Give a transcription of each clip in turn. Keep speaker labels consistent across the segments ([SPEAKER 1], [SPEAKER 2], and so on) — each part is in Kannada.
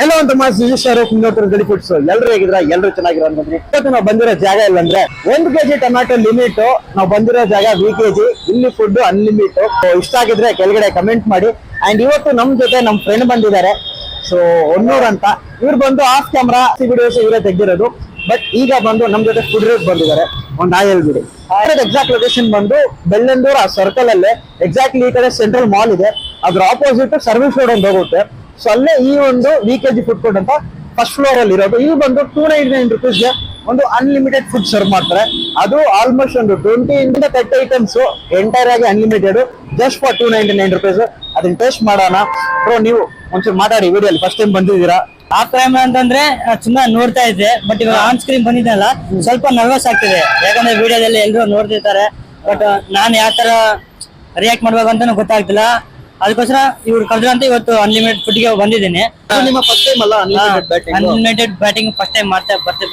[SPEAKER 1] ಎಲ್ಲೋ ಅಂತ ಗಡಿ ಫುಡ್ಸ್ ಎಲ್ಲರೂ ಹೇಗಿದ್ರ ಎಲ್ಲರೂ ಚೆನ್ನಾಗಿರೋ ಅನ್ಕೊಂಡ್ರಿ. ಇವತ್ತು ನಾವು ಬಂದಿರೋ ಜಾಗ ಇಲ್ಲ ಅಂದ್ರೆ 1 kg ಟೊಮ್ಯಾಟೊ ಲಿಮಿಟ್. ನಾವು ಬಂದಿರೋ ಜಾಗ VKG. ಇಲ್ಲಿ ಫುಡ್ ಅನ್ಲಿಮಿಟ್. ಇಷ್ಟ ಆಗಿದ್ರೆ ಕೆಳಗಡೆ ಕಮೆಂಟ್ ಮಾಡಿ. ಅಂಡ್ ಇವತ್ತು ನಮ್ ಜೊತೆ ನಮ್ ಫ್ರೆಂಡ್ ಬಂದಿದ್ದಾರೆ. ಸೊ ಹೊನ್ನೂರ್ ಅಂತ ಇವ್ರು ಬಂದು ಆಫ್ ಕ್ಯಾಮ್ರಾ ವಿಡಿಯೋಸ್ ಇವರೇ ತೆಗ್ದಿರೋದು. ಬಟ್ ಈಗ ಬಂದು ನಮ್ ಜೊತೆ ಫುಡ್ ರೇಟ್ ಬಂದಿದ್ದಾರೆ. ಒಂದು ಹೇಳ್ಬಿಡಿ ಎಕ್ಸಾಕ್ಟ್ ಲೊಕೇಶನ್ ಬಂದು ಬೆಳ್ಳಂದೂರ್ ಆ ಸರ್ಕಲ್ ಅಲ್ಲೇ ಎಕ್ಸಾಕ್ಟ್ಲಿ ಈ ಕಡೆ ಸೆಂಟ್ರಲ್ ಮಾಲ್ ಇದೆ. ಅದ್ರ ಆಪೋಸಿಟ್ ಸರ್ವಿಸ್ ರೋಡ್ ಒಂದು ಹೋಗುತ್ತೆ. ಸೊ ಅಲ್ಲೇ ಈ ಒಂದು VKG ಫುಡ್ ಕೋರ್ಟ್ ಅಂತ ಫಸ್ಟ್ ಫ್ಲೋರ್ ಅಲ್ಲಿ ಇರೋದು. ಇಲ್ಲಿ ಬಂದು 299 ರುಪೀಸ್ಗೆ ಒಂದು ಅನ್ಲಿಮಿಟೆಡ್ ಫುಡ್ ಸರ್ವ್ ಮಾಡ್ತಾರೆ. ಅದು ಆಲ್ಮೋಸ್ಟ್ ಒಂದು 20 ಇಂದ 30 ಐಟಮ್ಸ್ ಎಂಟೈರ್ ಆಗಿ ಅನ್ಲಿಮಿಟೆಡ್ ಜಸ್ಟ್ ಫಾರ್ 299 ರುಪೀಸ್. ಅದನ್ನ ಟೇಸ್ಟ್ ಮಾಡೋಣ. ಬ್ರೋ ನೀವು ಒಂಚೂರು ಮಾತಾಡಿ ವಿಡಿಯೋಲಿ ಫಸ್ಟ್ ಟೈಮ್ ಬಂದಿದ್ದೀರಾ.
[SPEAKER 2] ಆ ಕ್ಯಾಮ್ರಾ ಅಂತಂದ್ರೆ ತುಂಬಾ ನೋಡ್ತಾ ಇದ್ದೆ. ಬಟ್ ಇವಾಗ ಆನ್ ಸ್ಕ್ರೀನ್ ಬಂದಿದ್ದಲ್ಲ ಸ್ವಲ್ಪ ನರ್ವಸ್ ಆಗ್ತಿದೆ. ಯಾಕಂದ್ರೆ ವಿಡಿಯೋದಲ್ಲಿ ಎಲ್ಲರೂ ನೋಡ್ತಿರ್ತಾರೆ. ಬಟ್ ನಾನು ಯಾವ ತರ ರಿಯಾಕ್ಟ್ ಮಾಡ್ಬೇಕು ಅಂತಾನು ಗೊತ್ತಾಗ್ತಿಲ್ಲ. ಅದಕ್ಕೋಸ್ಕರ ಇವ್ರು ಕರೆದ್ರು ಅಂತ ಇವತ್ತು ಅನ್ಲಿಮಿಟೆಡ್ ಫುಡ್ ಗೆ ಬಂದಿದ್ದೀನಿ.
[SPEAKER 1] ನಿಮ್ಮ ಫಸ್ಟ್ ಟೈಮ್ ಅಲ್ಲ
[SPEAKER 2] ಅನ್ಲಿಮಿಟೆಡ್ ಬ್ಯಾಟಿಂಗ್ ಫಸ್ಟ್ ಟೈಮ್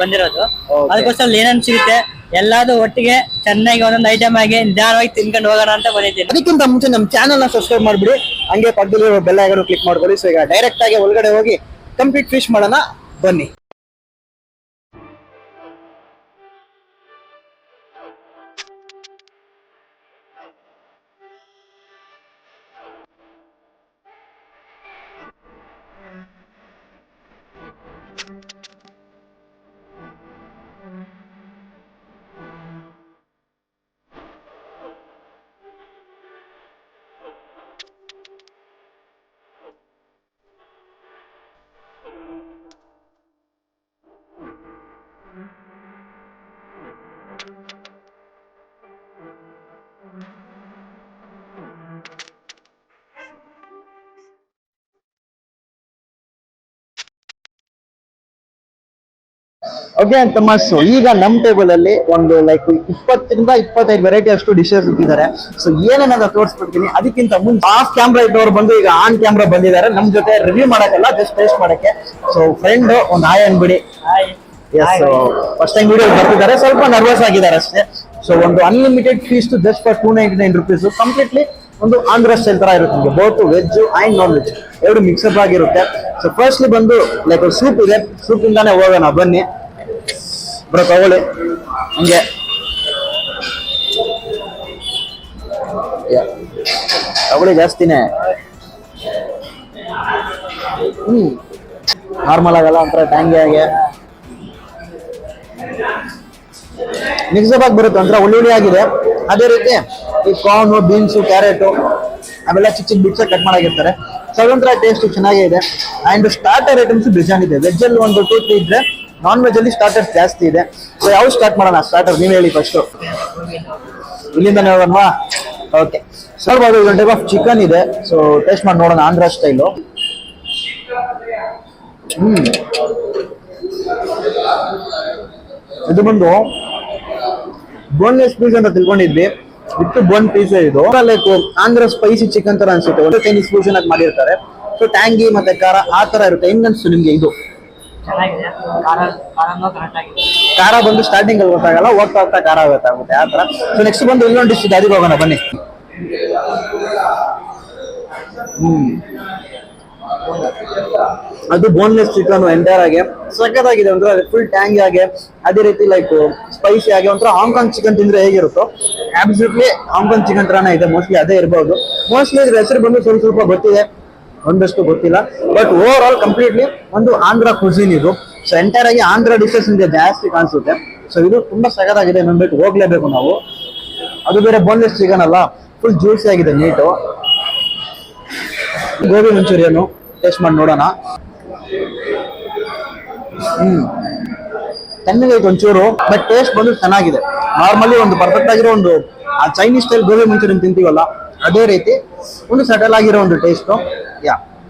[SPEAKER 2] ಬಂದಿರೋದು. ಅದಕ್ಕೋಸ್ಕರ ಏನೇನ್ ಸಿಗುತ್ತೆ ಎಲ್ಲಾದು ಒಟ್ಟಿಗೆ ಚೆನ್ನಾಗಿ ಒಂದೊಂದು ಐಟಮ್ ಆಗಿ ನಿಧಾನವಾಗಿ ತಿನ್ಕೊಂಡು ಹೋಗೋಣ ಅಂತ ಬಂದಿದ್ದೀನಿ.
[SPEAKER 1] ಅದಕ್ಕಿಂತ ಮುಂಚೆ ನಮ್ಮ ಚಾನಲ್ ನ ಸಬ್ಸ್ಕ್ರೈಬ್ ಮಾಡ್ಬಿಡಿ. ಹಂಗೆ ಪಕ್ಕದಲ್ಲಿ ಬೆಲ್ ಐಕಾನ್ ಕ್ಲಿಕ್ ಮಾಡ್ಕೊಳ್ಳಿ. ಸೊ ಈಗ ಡೈರೆಕ್ಟ್ ಆಗಿ ಒಳಗಡೆ ಹೋಗಿ ಕಂಪ್ಲೀಟ್ ಫಿಶ್ ಮಾಡೋಣ ಬನ್ನಿ. ಓಕೆ ಅಂತ ಮಸ್ಸು. ಈಗ ನಮ್ ಟೇಬಲ್ ಅಲ್ಲಿ ಒಂದು ಲೈಕ್ 20 ಇಂದ 25 ವೆರೈಟಿ ಅಷ್ಟು ಡಿಶಸ್ ಇಟ್ಟಿದ್ದಾರೆ. ಸೊ ಏನೇನಂತ ತೋರಿಸ್ಬಿಡ್ತೀನಿ. ಅದಕ್ಕಿಂತ ಮುಂಚೆ ಆಫ್ ಕ್ಯಾಮ್ರಾ ಇದ್ದವ್ರು ಬಂದು ಈಗ ಆನ್ ಕ್ಯಾಮ್ರಾ ಬಂದಿದ್ದಾರೆ ನಮ್ ಜೊತೆ ರಿವ್ಯೂ ಮಾಡಕ್ಕಲ್ಲ, ಜಸ್ಟ್ ಟೇಸ್ಟ್ ಮಾಡಕ್ಕೆ. ಸೊ ಫ್ರೆಂಡ್ ಒಂದು ಹಾಯ್ ಅನ್ಬಿಡಿ. ಫಸ್ಟ್ ಟೈಮ್ ವಿಡಿಯೋ ಬರ್ತಿದ್ದಾರೆ, ಸ್ವಲ್ಪ ನರ್ವಸ್ ಆಗಿದ್ದಾರೆ ಅಷ್ಟೇ. ಸೊ ಒಂದು unlimited feast just for 299 rupees. Completely ಒಂದು ಆಂಧ್ರ ಸ್ಟೈಲ್ ತರ ಇರುತ್ತೆ. ನಿಮಗೆ both veg and non veg ಎರಡು ಮಿಕ್ಸಪ್ ಆಗಿರುತ್ತೆ. ಸೊ ಫಸ್ಟ್ಲಿ ಬಂದು ಲೈಕ್ ಸೂಪ್ ಇದೆ. ಸೂಪ್ ಇಂದಾನೆ ಹೋಗೋಣ ಬನ್ನಿ. ಬ್ರೋ ತಗೊಳ್ಳಿ ಹಂಗೆ. ತಗೊಳ್ಳಿ ಜಾಸ್ತಿನೇ. ನಾರ್ಮಲ್ ಆಗಲ್ಲ, ಒಂಥರ ಟ್ಯಾಂಗಿ ಆಗಿ ಮಿಕ್ಸಪ್ ಆಗಿ ಬರುತ್ತೆ. ಒಂಥರ ಒಳ್ಳೆ ಆಗಿದೆ. ಅದೇ ರೀತಿ ಈ ಕಾರ್ನು, ಬೀನ್ಸು, ಕ್ಯಾರೆಟು ಅವೆಲ್ಲ ಚಿಕ್ಕ ಚಿಕ್ಕ ಬಿಟ್ಸ್ ಕಟ್ ಮಾಡಾಗಿರ್ತಾರೆ. ಸೊ ಅದೊಂಥರ ಟೇಸ್ಟ್ ಚೆನ್ನಾಗಿದೆ. ಅಂಡ್ ಸ್ಟಾರ್ಟರ್ ಐಟಮ್ಸ್ ಬಿಜಾನ್ ಇದೆ. ವೆಜ್ ಅಲ್ಲಿ ಒಂದು 2-3 ಇದ್ರೆ, ನಾನ್ ವೆಜ್ ಅಲ್ಲಿ ಸ್ಟಾರ್ಟರ್ಸ್ ಜಾಸ್ತಿ ಇದೆ. ಸೊ ಯಾವ ಸ್ಟಾರ್ಟ್ ಮಾಡೋಣ? ಸ್ಟಾರ್ಟರ್ ನೀವ್ ಹೇಳಿ ಫಸ್ಟ್. ಇಲ್ಲಿಂದಾನೆ ಹೋಗೋಣವಾ? ಓಕೆ. ಸ್ವಲ್ಪ ಒಂದು ಟೈಪ್ ಆಫ್ ಚಿಕನ್ ಇದೆ. ಸೊ ಟೇಸ್ಟ್ ಮಾಡಿ ನೋಡೋಣ ಆಂಧ್ರ ಸ್ಟೈಲು. ಇದು ಬಂದು ಬೋನ್ಲೆಸ್ ಪೀಸ್ ಅಂತ ತಿಳ್ಕೊಂಡಿದ್ವಿ. ಇಟ್ಟು ಬೋನ್ ಪೀಸ್ ಇದು. ಲೈಕ್ ಆಂಧ್ರ ಸ್ಪೈಸಿ ಚಿಕನ್ ತರ ಅನ್ಸುತ್ತೆ. ಒಂದು ಚೈನೀಸ್ ಫ್ಯೂಷನ್ ಆಗಿ ಮಾಡಿರ್ತಾರೆ. ಸೊ ಟ್ಯಾಂಗಿ ಮತ್ತೆ ಖಾರ ಆ ತರ ಇರುತ್ತೆ. ಹೆಂಗನ್ಸು ನಿಮ್ಗೆ ಇದು? ಖಾರ ಬಂದು ಸ್ಟಾರ್ಟಿಂಗ್ ಅಲ್ಲಿ ಗೊತ್ತಾಗಲ್ಲ, ಹೋಗ್ತಾ ಹೋಗ್ತಾ ಖಾರ ಗೊತ್ತಾಗುತ್ತೆ ಆ ತರ. ಸೊ ನೆಕ್ಸ್ಟ್ ಬಂದು ಇನ್ನೊಂದು ಡಿಶ್ ಇದೆ, ಅದಕ್ಕೆ ಹೋಗೋಣ ಬನ್ನಿ. ಅದು ಬೋನ್ಲೆಸ್ ಚಿಕನ್ ಎಂಟೈರ್ ಆಗಿ ಸಖತ್ತಾಗಿದೆ. ಒಂಥರ ಫುಲ್ ಟ್ಯಾಂಗಿ ಆಗಿ, ಅದೇ ರೀತಿ ಲೈಕ್ ಸ್ಪೈಸಿ ಆಗಿ ಒಂಥರ ಹಾಂಗ್ಕಾಂಗ್ ಚಿಕನ್ ತಿಂದ್ರೆ ಹೇಗಿರುತ್ತೋ ಅಬ್ಸಲ್ಯೂಟ್ಲಿ ಹಾಂಗ್ಕಾಂಗ್ ಚಿಕನ್ ತರಾನೇ ಇದೆ. ಮೋಸ್ಟ್ಲಿ ಅದೇ ಇರಬಹುದು. ಮೋಸ್ಟ್ಲಿ ಇದ್ರ ಹೆಸರು ಬಂದು ಸ್ವಲ್ಪ ಗೊತ್ತಿದೆ, ಒಂದಷ್ಟು ಗೊತ್ತಿಲ್ಲ. ಬಟ್ ಓವರ್ ಆಲ್ ಕಂಪ್ಲೀಟ್ಲಿ ಒಂದು ಆಂಧ್ರ ಕುಸಿನ್ ಇದು. ಸೊ ಎಂಟೈರ್ ಆಗಿ ಆಂಧ್ರ ಡಿಶಸ್ ಇಂದ ಜಾಸ್ತಿ ಕಾಣಿಸುತ್ತೆ. ಸೊ ಇದು ತುಂಬಾ ಸಖತ್ತಾಗಿದೆ. ನಂಬಿಟ್ಟು ಹೋಗ್ಲೇಬೇಕು ನಾವು. ಅದು ಬೇರೆ ಬೋನ್ಲೆಸ್ ಚಿಕನ್ ಅಲ್ಲ, ಫುಲ್ ಜ್ಯೂಸಿ ಆಗಿದೆ, ನೀಟು. ಗೋಬಿ ಮಂಚೂರಿಯನ್ ಟೇಸ್ಟ್ ಮಾಡಿ ನೋಡೋಣ. ತಣ್ಣಗೈತೆ ಒಂಚೂರು, ಬಟ್ ಟೇಸ್ಟ್ ಬಂದು ಚೆನ್ನಾಗಿದೆ. ನಾರ್ಮಲಿ ಒಂದು ಪರ್ಫೆಕ್ಟ್ ಆಗಿರೋ ಒಂದು ಆ ಚೈನೀಸ್ ಸ್ಟೈಲ್ ಗೋಬಿ ಮಂಚೂರಿಯನ್ ತಿಂತೀವಲ್ಲ ಅದೇ ರೀತಿ ಒಂದು ಸಟಲ್ ಆಗಿರೋ ಒಂದು ಟೇಸ್ಟ್.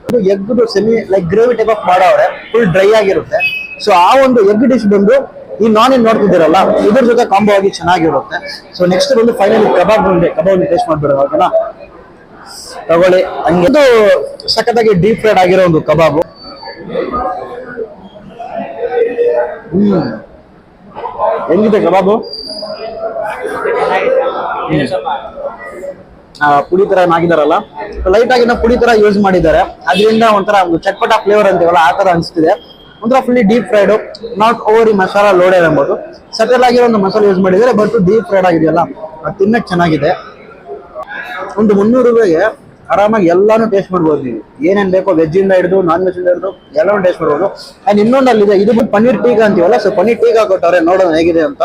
[SPEAKER 1] ಇದು egg semi like gravy type of ಮಾಡವ್ರೆ, ಫುಲ್ ಡ್ರೈ ಆಗಿರುತ್ತೆ. ಸೊ ಆ ಒಂದು ಎಗ್ ಡಿಶ್ ಬಂದು ಈ ನಾನ್ ನೋಡ್ತಿದ್ದೀರಲ್ಲ ಇದ್ರ ಜೊತೆ ಕಾಂಬೋ ಆಗಿ ಚೆನ್ನಾಗಿರುತ್ತೆ. ಸೊ ನೆಕ್ಸ್ಟ್ ಬಂದು ಫೈನಲಿ ಕಬಾಬ್ ಟೇಸ್ಟ್ ಮಾಡ್ಬಿಡೋದು. ಓಕೆನಾ? ತಗೊಳ್ಳಿ ಹಂಗೆ. ಇದು ಸಖತ್ತಾಗಿ ಡೀಪ್ ಫ್ರೈಡ್ ಆಗಿರೋ ಒಂದು ಕಬಾಬು. ಹೆಂಗಿದೆ ಕಬಾಬು? ಪುಡಿ ತರ ಆಗಿದಾರಲ್ಲ ಲೈಟ್ ಆಗಿ ಪುಡಿ ತರ ಯೂಸ್ ಮಾಡಿದ್ದಾರೆ, ಅದರಿಂದ ಒಂಥರ ಒಂದು ಚಟ್ಪಟ ಫ್ಲೇವರ್ ಅಂತೀವಲ್ಲ ಆ ತರ ಅನಿಸ್ತಿದೆ. ಒಂಥರ fully deep fried, not over ಈ ಮಸಾಲಾ ಲೋಡೆಡ್ ಎಂಬುದು. ಸಟಲ್ ಆಗಿರೋ ಒಂದು ಮಸಾಲೆ ಯೂಸ್ ಮಾಡಿದ್ದಾರೆ, ಬಟ್ ಡೀಪ್ ಫ್ರೈಡ್ ಆಗಿದೆಯಲ್ಲ ಅದು ತಿನ್ನಕ್ ಚೆನ್ನಾಗಿದೆ. ಒಂದು 300 ರೂಪಾಯಿಗೆ ಆರಾಮಾಗಿ ಎಲ್ಲಾನು ಟೇಸ್ಟ್ ಮಾಡ್ಬೋದು. ನೀವು ಏನೇನ್ ಬೇಕೋ ವೆಜ್ ಇಂದ ಹಿಡಿದು ನಾನ್ ವೆಜ್ ಇಂದ ಹಿಡಿದು ಎಲ್ಲಾನು ಟೇಸ್ಟ್ ಮಾಡ್ಬೋದು. ಅಂಡ್ ಇನ್ನೊಂದು ಅಲ್ಲಿದೆ, ಇದು ಬಂದು ಪನ್ನೀರ್ ಟೀಕಾ ಅಂತೀವಲ್ಲ, ಸೊ ಪನ್ನೀರ್ ಟೀಕಾ ಕೊಟ್ಟವ್ರೆ, ನೋಡೋಣ ಹೇಗಿದೆ ಅಂತ.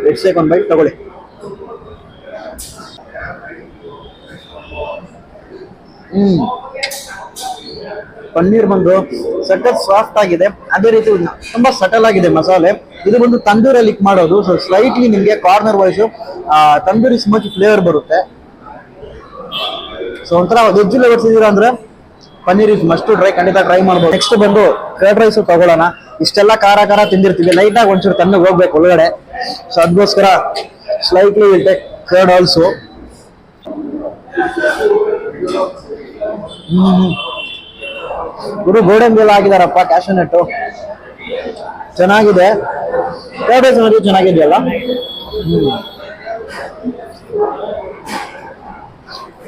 [SPEAKER 1] ಲೆಟ್ಸ್ ಟೇಕ್ ಒನ್ ಬೈಟ್, ತಗೊಳ್ಳಿ. ಪನ್ನೀರ್ ಬಂದು ಸಖತ್ ಸಾಫ್ಟ್ ಆಗಿದೆ, ಅದೇ ರೀತಿ ತುಂಬಾ ಸಟಲ್ ಆಗಿದೆ ಮಸಾಲೆ. ಇದು ಬಂದು ತಂದೂರಲ್ಲಿ ಮಾಡೋದು, ಸೊ ಸ್ಲೈಟ್ಲಿ ನಿಮ್ಗೆ corner wise tandoori smoky flavour ಬರುತ್ತೆ. ಸೊ ಒಂಥರ ವೆಜ್ ಲವರ್ಸ್ ಇದೀರಾ ಅಂದ್ರೆ ಪನ್ನೀರ್ ಇಸ್ ಮಸ್ಟ್ ಟ್ರೈ, ಖಂಡಿತ ಟ್ರೈ ಮಾಡ್ಬೋದು. ನೆಕ್ಸ್ಟ್ ಬಂದು ಕರ್ಡ್ ರೈಸ್ ತಗೊಳ್ಳೋಣ. ಇಷ್ಟೆಲ್ಲ ಖಾರ ಖಾರ ತಿಂದಿರ್ತೀವಿ, ಲೈಟ್ ಆಗಿ ಒಂಚೂರು ತಣ್ಣಗೆ ಹೋಗ್ಬೇಕು ಒಳಗಡೆ, ಸೊ ಅದಕ್ಕೋಸ್ಕರ slightly will take curd also. ಗುರು ಗೋಲ್ಡನ್ ಬೇಲ್ ಆಗಿದಾರಪ್ಪ, ಕ್ಯಾಶು ನಟ್ಟು ಚೆನ್ನಾಗಿದೆ. ಕರ್ಡ್ ರೈಸ್ ನೋಡಿ ಚೆನ್ನಾಗಿದೆಯಲ್ಲ.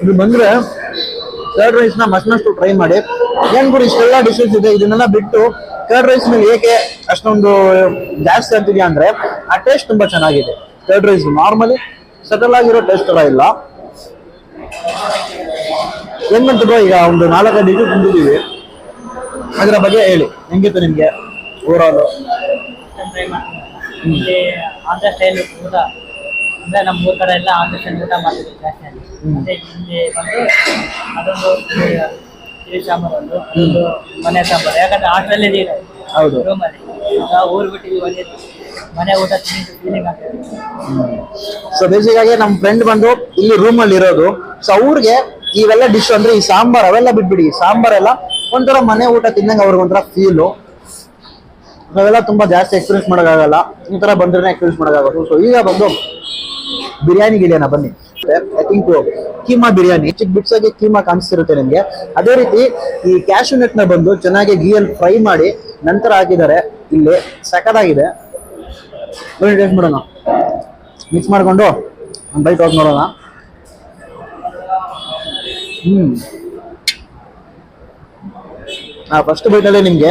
[SPEAKER 1] ಇದು ಬಂದ್ರೆ ಕರ್ಡ್ ರೈಸ್ ನ ಮಸ್ತ್ ಟ್ರೈ ಮಾಡಿ. ಏನ್ ಗುರು ಇಷ್ಟೆಲ್ಲ ಡಿಶಸ್ ಇದೆ, ಇದನ್ನೆಲ್ಲ ಬಿಟ್ಟು ಕರ್ಡ್ ರೈಸ್ ಮೇಲೆ ಏಕೆ ಅಷ್ಟೊಂದು ಜಾಸ್ತಿ ಅಂತಿದ್ಯಾ ಅಂದ್ರೆ ಆ ಟೇಸ್ಟ್ ತುಂಬಾ ಚೆನ್ನಾಗಿದೆ. ಕರ್ಡ್ ರೈಸ್ ನಾರ್ಮಲಿ ಸಟಲ್ ಆಗಿರೋ ಟೇಸ್ಟ್ ತರ ಇಲ್ಲ. ಹೆಂಗಂತ ಈಗ ಒಂದು 4-5 ಡಿಶ್ ತಿಂದಿದ್ದೀವಿ, ಅದರ ಬಗ್ಗೆ ಹೇಳಿ, ಹೆಂಗಿತ್ತು ನಿಮ್ಗೆ ಓವರ್ ಆಲ್?
[SPEAKER 2] ಇಲ್ಲಿ ಆಂಧ್ರ ಸ್ಟೈಲ್ ಊಟ ಅಂದ್ರೆ ನಮ್ಮ ಊರ್ ಕಡೆ ಎಲ್ಲ ಆಂಧ್ರ ಸ್ಟೈಲ್ ಊಟ ಮಾಡ್ತಿದ್ರು ಜಾಸ್ತಿ ಆಗಿ. ಮತ್ತೆ ಇಲ್ಲಿ ಬಂದು ಅದೊಂದು ತಿಳಿ ಸಾಂಬಾರು, ಒಂದು ಮನೆ ಸಾಂಬಾರು. ಯಾಕಂದ್ರೆ ಹಾಸ್ಟೆಲ್ ಇದೆ
[SPEAKER 1] ಹೌದು,
[SPEAKER 2] ರೂಮಲ್ಲಿ, ಊರ್ ಬಿಟ್ಟು ಮನೆ ಊಟ ತಿಂದು ಫೀಲಿಂಗ್ ಆಗ್ತದೆ.
[SPEAKER 1] ಸೊ ಬೇಸಿಕ್ ಆಗಿ ನಮ್ಮ ಫ್ರೆಂಡ್ ಬಂದು ಇಲ್ಲಿ ರೂಮ್ ಅಲ್ಲಿ ಇರೋದು, ಸೊ ಅವ್ರಿಗೆ ಇವೆಲ್ಲ ಡಿಶ್ ಅಂದ್ರೆ ಈ ಸಾಂಬಾರ್ ಅವೆಲ್ಲ ಬಿಟ್ಬಿಡಿ, ಸಾಂಬಾರೆಲ್ಲ ಒಂಥರ ಮನೆ ಊಟ ತಿನ್ನಂಗೆ ಅವ್ರಿಗೆ ಒಂಥರ ಫೀಲು. ಅವೆಲ್ಲ ತುಂಬಾ ಜಾಸ್ತಿ ಎಕ್ಸ್ಪೀರಿಯನ್ಸ್ ಮಾಡೋಕ್ಕಾಗಲ್ಲ, ಈ ತರ ಬಂದ್ರೆ ಎಕ್ಸ್ಪೀರಿಯನ್ಸ್ ಮಾಡೋಕ್ಕಾಗೋದು. ಸೊ ಈಗ ಬಂದು ಬಿರಿಯಾನಿ ಗಿರಿಯಾನ ಬನ್ನಿ. ಐ ಥಿಂಕ್ ಕೀಮಾ ಬಿರಿಯಾನಿ ಚಿಕ್ಕ ಬಿಟ್ಸ್ ಆಗಿ ಕೀಮಾ ಕಾಣಿಸ್ತಿರುತ್ತೆ ನಿಮ್ಗೆ. ಅದೇ ರೀತಿ ಈ ಕ್ಯಾಶು ನಟ್ ನ ಬಂದು ಚೆನ್ನಾಗಿ ಗೀಯಲ್ಲಿ ಫ್ರೈ ಮಾಡಿ ನಂತರ ಹಾಕಿದ್ದಾರೆ. ಇಲ್ಲಿ ಸಖತ್ತಾಗಿದೆ, ಟೇಸ್ಟ್ ಮಾಡೋಣ. ಮಿಕ್ಸ್ ಮಾಡ್ಕೊಂಡು ಒಂದು ಬೈಟ್ ಹೋಗಿ ನೋಡೋಣ. ಫಸ್ಟ್ ಬೈಟಲ್ಲೇ ನಿಮಗೆ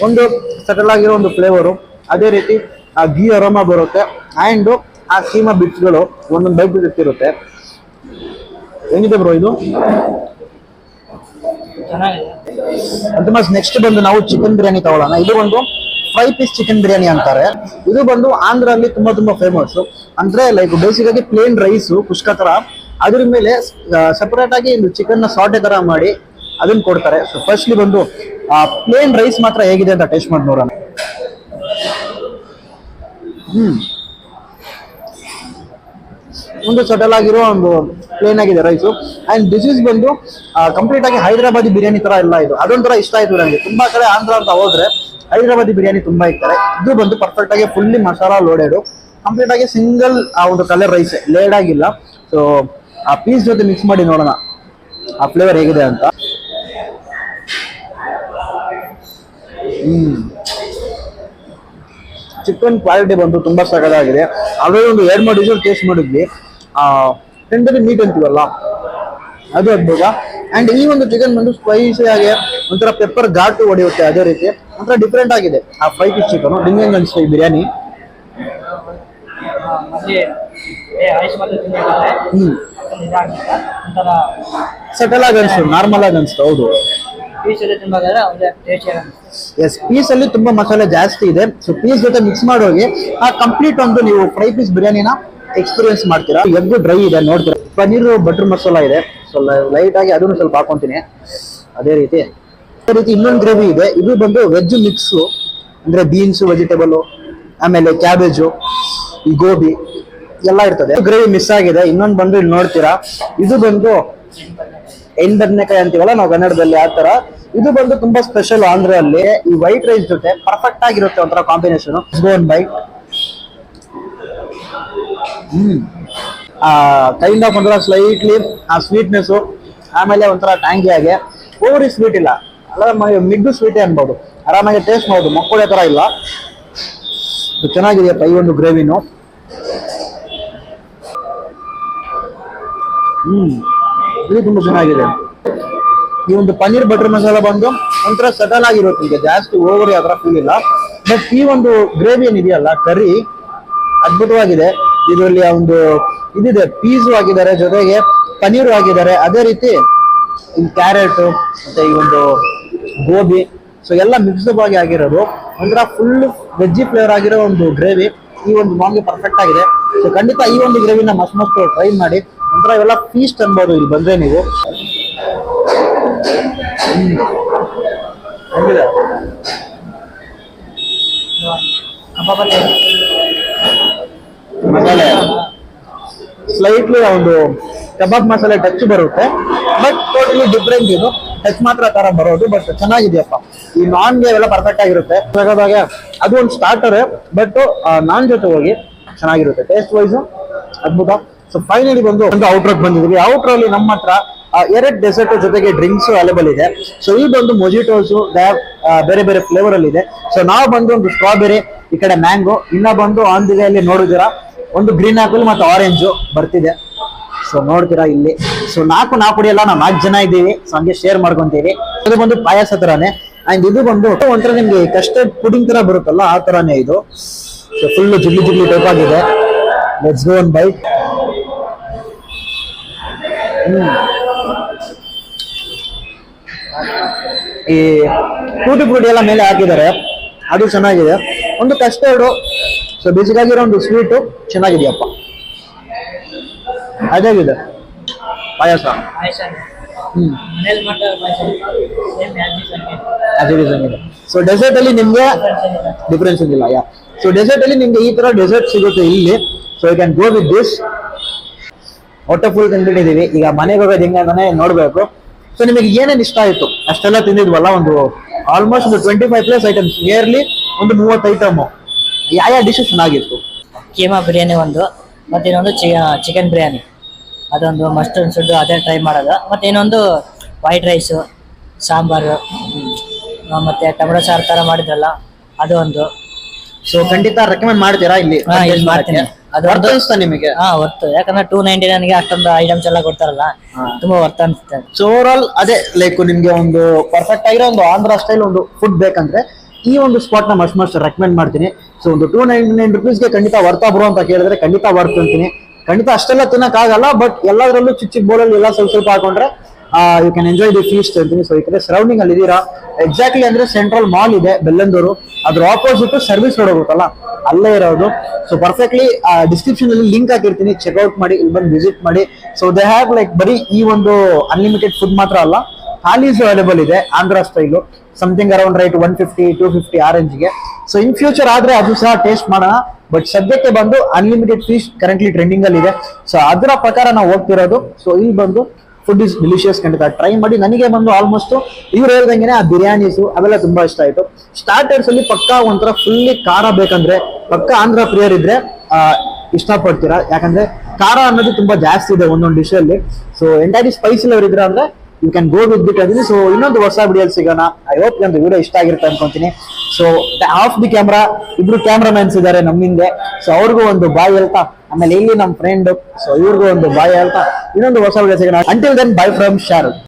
[SPEAKER 1] ಒಂದು ಸಟಲ್ ಆಗಿರೋ ಒಂದು ಫ್ಲೇವರು, ಅದೇ ರೀತಿ ಆ ಗೀ ಅರೋಮಾ ಬರುತ್ತೆ, ಆ್ಯಂಡ್ ಆ ಕೀಮಾ ಬಿಟ್ಸ್ಗಳು ಒಂದೊಂದು ಬೈಟ್ ಇರ್ತಿರುತ್ತೆ. ಹೆಂಗಿದೆ ಬ್ರೋ ಇದು? ಅಂತ ನೆಕ್ಸ್ಟ್ ಬಂದು ನಾವು ಚಿಕನ್ ಬಿರಿಯಾನಿ ತಗೊಳ್ಳೋಣ. ಇದು ಒಂದು 5 ಪೀಸ್ ಚಿಕನ್ ಬಿರಿಯಾನಿ ಅಂತಾರೆ. ಇದು ಬಂದು ಆಂಧ್ರಲ್ಲಿ ತುಂಬಾ ಫೇಮಸ್. ಅಂದ್ರೆ ಲೈಕ್ ಬೇಸಿಕ್ ಆಗಿ ಪ್ಲೇನ್ ರೈಸ್ ಕುಷ್ಕ ತರ, ಅದ್ರ ಮೇಲೆ ಸಪರೇಟ್ ಆಗಿ ಚಿಕನ್ ನ ಸಾಟೆ ತರ ಮಾಡಿ ಅದನ್ನ ಕೊಡ್ತಾರೆ. ಸೊ ಫಸ್ಟ್ಲಿ ಬಂದು ಪ್ಲೇನ್ ರೈಸ್ ಮಾತ್ರ ಹೇಗಿದೆ ಅಂತ ಟೇಸ್ಟ್ ಮಾಡಿ ನೋಡೋಣ. ಒಂದು ಸಟಲ್ ಆಗಿರೋ ಒಂದು ಪ್ಲೇನ್ ಆಗಿದೆ ರೈಸು. ಅಂಡ್ ದಿಸ್ ಇಸ್ ಬಂದು ಕಂಪ್ಲೀಟ್ ಆಗಿ ಹೈದರಾಬಾದಿ ಬಿರಿಯಾನಿ ತರ ಇಲ್ಲ. ಇದು ಅದೊಂಥರ ಇಷ್ಟ ಆಯ್ತು ನನಗೆ. ತುಂಬಾ ಕಡೆ ಆಂಧ್ರ ಅಂತ ಹೋದ್ರೆ ಹೈದರಾಬಾದಿ ಬಿರಿಯಾನಿ ತುಂಬಾ ಇರ್ತಾರೆ. ಇದು ಬಂದು ಪರ್ಫೆಕ್ಟ್ ಆಗಿ ಫುಲ್ಲಿ ಮಸಾಲಾ ಲೋಡೆಡ್, ಕಂಪ್ಲೀಟ್ ಆಗಿ ಸಿಂಗಲ್ ಆ ಒಂದು ಕಲರ್ ರೈಸ್, ಲೇಡ್ ಆಗಿಲ್ಲ. ಸೊ ಆ ಪೀಸ್ ಜೊತೆ ಮಿಕ್ಸ್ ಮಾಡಿ ನೋಡೋಣ ಆ ಫ್ಲೇವರ್ ಹೇಗಿದೆ ಅಂತ. ಚಿಕನ್ ಕ್ವಾಲಿಟಿ ಬಂದು ತುಂಬಾ ಸಗದಾಗಿದೆ. ಆಲ್ರೆಡಿ ಒಂದು 2-3 ಡಿಶ್ ಟೇಸ್ಟ್ ಮಾಡಿದ್ವಿ. ಟೆಂಡರಿ ಮೀಟ್ ಅಂತೀವಲ್ಲ ಅದು ಅದ್ಭುತ. ಅಂಡ್ ಈ ಒಂದು ಚಿಕನ್ ಬಂದು ಸ್ಪೈಸಿ ಆಗಿ ಒಂಥರ ಪೆಪ್ಪರ್ ಘಾಟು ಹೊಡೆಯುತ್ತೆ. ಅದೇ ರೀತಿ ಒಂಥರ ಡಿಫ್ರೆಂಟ್ ಆಗಿದೆ ಆ 5 ಪೀಸ್ ಚಿಕನ್. ನಿಮ್ಗೆ ಹೆಂಗ್ ಅನ್ಸುತ್ತೆ ಈ ಬಿರಿಯಾನಿ? ಸಟಲ್ ಆಗಿ ಅನ್ಸ್ತು, ನಾರ್ಮಲ್ ಆಗಿ ಅನ್ಸ್ತು. ಹೌದು, ಎಸ್, ಪೀಸ್ ಅಲ್ಲಿ ತುಂಬಾ ಮಸಾಲೆ ಜಾಸ್ತಿ ಇದೆ. ಸೊ ಪೀಸ್ ಜೊತೆ ಮಿಕ್ಸ್ ಮಾಡೋಗಿ ಆ ಕಂಪ್ಲೀಟ್ ಒಂದು ನೀವು 5 ಪೀಸ್ ಬಿರಿಯಾನಿನ ಎಕ್ಸ್ಪೀರಿಯನ್ಸ್ ಮಾಡ್ತೀರಾ. ಎಗ್ ಡ್ರೈ ಇದೆ ನೋಡ್ತೀರಾ, ಪನ್ನೀರ್ ಬಟರ್ ಮಸಾಲ ಇದೆ, ಸೊ ಲೈಟ್ ಆಗಿ ಅದನ್ನು ಸ್ವಲ್ಪ ಹಾಕೊಂತೀನಿ. ಅದೇ ರೀತಿ ಇನ್ನೊಂದು ಗ್ರೇವಿ ಇದೆ. ಇದು ಬಂದು ವೆಜ್ ಮಿಕ್ಸ್, ಅಂದ್ರೆ ಬೀನ್ಸ್, ವೆಜಿಟೇಬಲ್, ಆಮೇಲೆ ಕ್ಯಾಬೇಜು, ಈ ಗೋಬಿ ಎಲ್ಲ ಇರ್ತದೆ. ಗ್ರೇವಿ ಮಿಸ್ ಆಗಿದೆ. ಇನ್ನೊಂದು ಬಂದು ಇಲ್ಲಿ ನೋಡ್ತೀರಾ, ಇದು ಬಂದು ಎಣ್ ಬದನೆಕಾಯಿ ಅಂತೀವಲ್ಲ ನಾವು ಕನ್ನಡದಲ್ಲಿ, ಆ ತರ. ಇದು ಬಂದು ತುಂಬಾ ಸ್ಪೆಷಲ್ ಆಂಧ್ರಲ್ಲಿ. ಈ ವೈಟ್ ರೈಸ್ ಜೊತೆ ಪರ್ಫೆಕ್ಟ್ ಆಗಿರುತ್ತೆ ಒಂಥರ ಕಾಂಬಿನೇಷನ್. ಬೈಟ್ ಕೈಂಡ್ ಆಫ್ ಒಂಥರ ಸ್ಲೈಟ್ಲಿ ಆ ಸ್ವೀಟ್ನೆಸ್, ಆಮೇಲೆ ಒಂಥರ ಟ್ಯಾಂಗಿ ಆಗಿ, ಓವರ್ ಸ್ವೀಟ್ ಇಲ್ಲ, ಅಲ್ಲ ಮಿಡ್ಡು ಸ್ವೀಟೇ ಅನ್ಬೋದು. ಆರಾಮಾಗಿ ಟೇಸ್ಟ್ ಮಾಡೋದು, ಮಕ್ಕಳೇ ತರ ಇಲ್ಲ. ಚೆನ್ನಾಗಿದೆಯಪ್ಪ ಈ ಒಂದು ಗ್ರೇವಿನು. ಇದು ತುಂಬಾ ಚೆನ್ನಾಗಿದೆ. ಈ ಒಂದು ಪನ್ನೀರ್ ಬಟರ್ ಮಸಾಲ ಬಂದು ಒಂಥರ ಸಟಲ್ ಆಗಿರುತ್ತೆ, ಈಗ ಜಾಸ್ತಿ ಓವರ್ ಅದರ ಫೀಲ್ ಇಲ್ಲ. ಬಟ್ ಈ ಒಂದು ಗ್ರೇವಿ ಏನಿದೆಯಲ್ಲ ಕರಿ ಅದ್ಭುತವಾಗಿದೆ. ಇದರಲ್ಲಿ ಒಂದು ಇದಿದೆ, ಪೀಸು ಹಾಕಿದ್ದಾರೆ, ಜೊತೆಗೆ ಪನ್ನೀರು ಹಾಕಿದ್ದಾರೆ, ಅದೇ ರೀತಿ ಈ ಕ್ಯಾರೆಟ್ ಮತ್ತೆ ಈ ಒಂದು ಗೋಬಿ, ಸೊ ಎಲ್ಲ ಮಿಕ್ಸ್ಅಪ್ ಆಗಿ ಆಗಿರೋದು ಒಂಥರ ಫುಲ್ ವೆಜ್ಜಿ ಫ್ಲೇವರ್ ಆಗಿರೋ ಒಂದು ಗ್ರೇವಿ ಈ ಒಂದು ನಾನ್ಗೆ ಪರ್ಫೆಕ್ಟ್ ಆಗಿದೆ. ಸೊ ಖಂಡಿತ ಈ ಒಂದು ಗ್ರೇವಿನ ಮಸ್ಟ್ ಟ್ರೈ ಮಾಡಿ. ಒಂಥರ ಇವೆಲ್ಲ ಫೀಸ್ಟ್ ಅನ್ಬೋದು ಇಲ್ಲಿ ಬಂದ್ರೆ ನೀವು. ಹೆಂಗಿದೆ ಮಸಾಲೆ ಸ್ಲೈಟ್ಲಿ ಒಂದು ಕಬಾಬ್ ಮಸಾಲೆ ಟಚ್ ಬರುತ್ತೆ, ಬಟ್ ಟೋಟಲಿ ಡಿಫ್ರೆಂಟ್. ಇದು ಟಚ್ ಮಾತ್ರ ತರ ಬರೋದು, ಬಟ್ ಚೆನ್ನಾಗಿದೆಯಪ್ಪ. ಈ ನಾನ್ಗೆ ಎಲ್ಲ ಪರ್ಫೆಕ್ಟ್ ಆಗಿರುತ್ತೆ. ಹಾಗಾದಾಗ ಅದು ಒಂದು ಸ್ಟಾರ್ಟರ್, ಬಟ್ ನಾನ್ ಜೊತೆ ಹೋಗಿ ಚೆನ್ನಾಗಿರುತ್ತೆ. ಟೇಸ್ಟ್ ವೈಸ್ ಅದ್ಭುತ. ಸೊ ಫೈನಲಿ ಬಂದು ಒಂದು ಔಟ್ರೋಕ್ ಬಂದಿದ್ವಿ. ಔಟ್ರಲ್ಲಿ ನಮ್ಮ ಹತ್ರ 2 ಡೆಸರ್ಟ್ ಜೊತೆಗೆ ಡ್ರಿಂಕ್ಸ್ ಅವೈಲೇಬಲ್ ಇದೆ. ಸೊ ಈ ಬಂದು ಮೊಜಿಟೋಸ್ ಬೇರೆ ಬೇರೆ ಫ್ಲೇವರ್ ಅಲ್ಲಿ ಇದೆ. ಸೊ ನಾವು ಬಂದು ಒಂದು ಸ್ಟ್ರಾಬೆರಿ, ಈ ಕಡೆ ಮ್ಯಾಂಗೋ, ಇನ್ನ ಬಂದು ಆನ್ ದಿ ವೇಯಲ್ಲಿ ನೋಡಿದಿರಾ ಒಂದು ಗ್ರೀನ್ ಆಪಲ್ ಮತ್ತೆ ಆರೆಂಜ್ ಬರ್ತಿದೆ. ಸೊ ನೋಡ್ತೀರಾ ಇಲ್ಲಿ. ಸೊ ನಾಲ್ಕು ಪುಡಿ ಎಲ್ಲ ನಾವು 4 ಜನ ಇದ್ದೀವಿ. ಸೊ ಹಂಗೆ ಶೇರ್ ಮಾಡ್ಕೊಂತೀವಿ. ಇದು ಬಂದು ಪಾಯಸ ತರಾನೇ, ಅಂಡ್ ಇದು ಬಂದು ಒಂಥರ ನಿಮ್ಗೆ ಕಸ್ಟರ್ಡ್ ಪುಡಿಂಗ್ ತರ ಬರುತ್ತಲ್ಲ ಆ ತರಾನೇ ಇದು. ಸೊ ಫುಲ್ ಜಿಗ್ಲಿ ಟೈಪ್ ಆಗಿದೆ. Let's go one bite. ಈ ಟೂಟಿ ಫ್ರೂಟಿ ಎಲ್ಲ ಮೇಲೆ ಹಾಕಿದ್ದಾರೆ, ಅದು ಚೆನ್ನಾಗಿದೆ. ಒಂದು ಕಸ್ಟರ್ಡು, ಸೊ ಬೇಸಿಗಾಗಿರೋ ಒಂದು ಸ್ವೀಟು ಚೆನ್ನಾಗಿದೆಯಪ್ಪ. ಅದಾಗಿದೆ ಪಾಯಸ. ಸೊ ಡೆಸರ್ಟ್ ಅಲ್ಲಿ ನಿಮ್ಗೆ ಡಿಫ್ರೆನ್ಸ್ ಇಲ್ಲ. ಸೊ ಡೆಸರ್ಟ್ ಅಲ್ಲಿ ನಿಮ್ಗೆ ಈ ತರ ಡೆಸರ್ಟ್ ಸಿಗುತ್ತೆ ಇಲ್ಲಿ. So you can go with this. ಹೊಟ್ಟೆ ಫುಲ್ ತಿಂದಿಟ್ಟಿದೀವಿ, ಈಗ ಮನೆಗೆ ಹೋಗೋದು ಹೆಂಗೆ ಅಂತಾನೆ ನೋಡ್ಬೇಕು. ಸೊ ನಿಮಗೆ ಏನೇನು ಇಷ್ಟ ಆಯ್ತು ಅಷ್ಟೆಲ್ಲ ತಿಂದಿದ್ವಲ್ಲ, ಒಂದು ಆಲ್ಮೋಸ್ಟ್ ಒಂದು 25+ ಐಟಮ್ಸ್, ನಿಯರ್ಲಿ ಒಂದು 30 ಐಟಮ್. ಯಾವ ಡಿಶ್ ಚೆನ್ನಾಗಿತ್ತು?
[SPEAKER 2] ಕೀಮಾ ಬಿರಿಯಾನಿ ಒಂದು, ಮತ್ತೆ ಇನ್ನೊಂದು ಚಿಕನ್ ಬಿರಿಯಾನಿ, ಅದೊಂದು ಮಸ್ಟ್ ಅನ್ಸುಟ್ಟು ಅದೇ ಟ್ರೈ ಮಾಡೋದು. ಮತ್ತೆ ಇನ್ನೊಂದು ವೈಟ್ ರೈಸು, ಸಾಂಬಾರು, ಮತ್ತೆ ಟೊಮೆಟೊ ಸಾರು ತರ ಮಾಡಿದ್ರಲ್ಲ ಅದು ಒಂದು.
[SPEAKER 1] ಸೊ ಖಂಡಿತ ರೆಕಮೆಂಡ್ ಮಾಡ್ತೀರಾ ಇಲ್ಲಿ?
[SPEAKER 2] ಇಲ್ಲಿ ಮಾಡ್ತೀನಿ. ಅದು
[SPEAKER 1] ವರ್ತ್ ಅನ್ಸ್ತಾ ನಿಮಗೆ?
[SPEAKER 2] ವರ್ತ್, ಯಾಕಂದ್ರೆ 299 ಅಷ್ಟೊಂದು ಐಟಮ್ಸ್ ಎಲ್ಲ ಕೊಡ್ತಾರಲ್ಲ, ತುಂಬಾ ವರ್ತ್ ಅನ್ಸುತ್ತೆ.
[SPEAKER 1] ಸೊ ಓವರ್ ಆಲ್ ಅದೇ ಲೈಕ್ ನಿಮ್ಗೆ ಒಂದು ಪರ್ಫೆಕ್ಟ್ ಆಗಿರೋ ಒಂದು ಆಂಧ್ರ ಸ್ಟೈಲ್ ಒಂದು ಫುಡ್ ಬೇಕಂದ್ರೆ ಈ ಒಂದು ಸ್ಪಾಟ್ ನ ಮಸ್ಟ್ ರೆಕಮೆಂಡ್ ಮಾಡ್ತೀನಿ. ಸೊ ಒಂದು 299 ರುಪೀಸ್ಗೆ ಖಂಡಿತ ವರ್ತಾ ಬ್ರೋ ಅಂತ ಕೇಳಿದ್ರೆ ಖಂಡಿತ ವರ್ತ್ ಅಂತೀನಿ. ಖಂಡಿತ ಅಷ್ಟೆಲ್ಲ ತಿನ್ನಕ್ ಆಗಲ್ಲ, ಬಟ್ ಎಲ್ಲದರಲ್ಲೂ ಚಿಕ್ಕ ಬೋಲಲ್ಲಿ ಎಲ್ಲ ಸ್ವಲ್ಪ ಹಾಕೊಂಡ್ರೆ you can enjoy the feast ಅಂತೀನಿ. ಸೊ ಈ ಕಡೆ ಸರೌಂಡಿಂಗ್ ಅಲ್ಲಿ ಇದೀರಾ, ಎಕ್ಸಾಕ್ಟ್ಲಿ ಅಂದ್ರೆ ಸೆಂಟ್ರಲ್ ಮಾಲ್ ಇದೆ ಬೆಲ್ಲಂದೂರು, ಅದ್ರ ಆಪೋಸಿಟ್ ಸರ್ವಿಸ್ ರೋಡ್ ಹೋಗುತ್ತಲ್ಲ ಅಲ್ಲೇ ಇರೋದು. ಸೊ ಪರ್ಫೆಕ್ಟ್ಲಿ ಡಿಸ್ಕ್ರಿಪ್ಷನ್ ಅಲ್ಲಿ ಲಿಂಕ್ ಹಾಕಿರ್ತೀನಿ, ಚೆಕ್ಔಟ್ ಮಾಡಿ, ಇಲ್ಲಿ ಬಂದು ವಿಸಿಟ್ ಮಾಡಿ. ಸೊ ದೇ ಹ್ಯಾವ್ ಲೈಕ್ ಬರೀ ಈ ಒಂದು ಅನ್ಲಿಮಿಟೆಡ್ ಫುಡ್ ಮಾತ್ರ ಅಲ್ಲ, ಥಾಲೀಸ್ ಅವೈಲೇಬಲ್ ಇದೆ Andhra style, something around right 150-250 ಆ ರೇಂಜ್ಗೆ. ಸೊ ಇನ್ ಫ್ಯೂಚರ್ ಆದ್ರೆ ಅದು ಸಹ ಟೇಸ್ಟ್ ಮಾಡೋಣ. ಬಟ್ ಸದ್ಯಕ್ಕೆ ಬಂದು ಅನ್ಲಿಮಿಟೆಡ್ ಫೀಸ್ ಕರೆಂಟ್ಲಿ ಟ್ರೆಂಡಿಂಗ್ ಅಲ್ಲಿ ಇದೆ. ಸೊ ಅದರ ಪ್ರಕಾರ ನಾವು ಹೋಗ್ತಿರೋದು. ಸೊ ಇಲ್ಲಿ ಬಂದು ಫುಡ್ ಇಸ್ ಡಿಲಿಷಿಯಸ್, ಖಂಡಿತ ಟ್ರೈ ಮಾಡಿ. ನನಗೆ ಬಂದು ಆಲ್ಮೋಸ್ಟ್ ಇವ್ರು ಹೇಳ್ದಂಗೆ ಆ ಬಿರಿಯಾನೀಸು ಅವೆಲ್ಲ ತುಂಬಾ ಇಷ್ಟ ಆಯ್ತು. ಸ್ಟಾರ್ಟರ್ಸ್ ಅಲ್ಲಿ ಪಕ್ಕಾ ಒಂಥರ ಫುಲ್ಲಿ ಖಾರ ಬೇಕಂದ್ರೆ ಪಕ್ಕಾ ಆಂಧ್ರ ಪ್ರಿಯರ್ ಇದ್ರೆ ಇಷ್ಟಪಡ್ತೀರಾ, ಯಾಕಂದ್ರೆ ಖಾರ ಅನ್ನೋದು ತುಂಬಾ ಜಾಸ್ತಿ ಇದೆ ಒಂದೊಂದು ಡಿಶ್ ಅಲ್ಲಿ. ಸೊ ಎಂಟೈರ್ಲಿ ಸ್ಪೈಸಿ ಲವರ್ ಇದ್ರೆ ಅಂದ್ರೆ you can go with bit ಅದೀನಿ. ಸೊ ಇನ್ನೊಂದು ಹೊಸ ವಿಡಿಯೋಲಿ ಸಿಗೋಣ. ಐ ಹೋಪ್ ಒಂದು ವಿಡಿಯೋ ಇಷ್ಟ ಆಗಿರುತ್ತೆ ಅನ್ಕೊಂತೀನಿ. ಸೊ ಆಫ್ ದಿ ಕ್ಯಾಮ್ರಾ ಇಬ್ರು ಕ್ಯಾಮ್ರಾಮನ್ಸ್ ಇದ್ದಾರೆ ನಮ್ಮಿಂದೆ. ಸೊ ಅವ್ರಿಗೂ ಒಂದು ಬಾಯ್ ಹೇಳ್ತಾ, ಆಮೇಲೆ ಇಲ್ಲಿ ನಮ್ಮ ಫ್ರೆಂಡ್, ಸೊ ಇವ್ರಿಗೂ ಒಂದು ಬಾಯ್ ಹೇಳ್ತಾ ಇನ್ನೊಂದು ಹೊಸ ವಿಡಿಯೋ ಸಿಗೋಣ. Until then bye from Shahrukh.